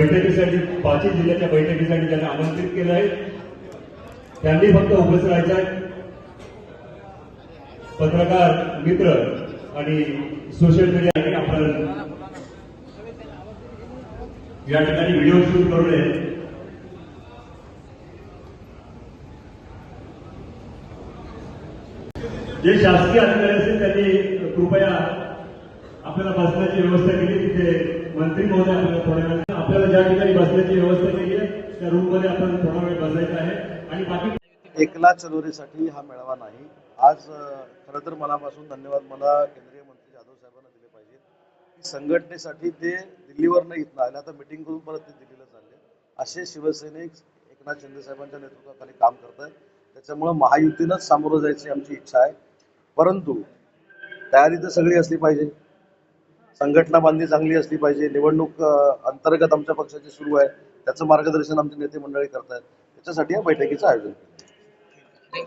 बैठकीसाठी 5 जिल्ह्याच्या बैठकीसाठी त्यांना आमंत्रित केलं आहे। त्यांनी फक्त उपस्थित राहायचं आहे। पत्रकार मित्र आणि सोशल मीडिया आपण या ठिकाणी व्हिडिओ शूट करून जे शासकीय अधिकारी असतील त्यांनी कृपया आपल्याला बसण्याची व्यवस्था केली। तिथे मंत्री महोदय आपल्याला थोड्या वेळ आपल्याला ज्या ठिकाणी बसण्याची व्यवस्था केली आहे त्या रूममध्ये आपण थोडा वेळ बसायचं आहे। आणि बाकी एकला चलोरीसाठी हा मेळावा नाही। आज खरं तर मनापासून धन्यवाद मला केंद्रीय मंत्री जाधव साहेबांना दिले पाहिजेत की संघटनेसाठी ते दिल्लीवर न इथं आले, आता मिटिंग करून परत ते दिल्लीला चालले। असे शिवसैनिक एकनाथ शिंदे साहेबांच्या नेतृत्वाखाली काम करत आहेत। त्याच्यामुळे महायुतीनंच सामोरं जायची आमची इच्छा आहे। परंतु तयारी तर सगळी असली पाहिजे, संघटना बांधणी चांगली असली पाहिजे। निवडणूक अंतर्गत आमच्या पक्षाची सुरू आहे, त्याचं मार्गदर्शन आमचे नेते मंडळी करतायत। त्याच्यासाठी या बैठकीचं आयोजन केलं।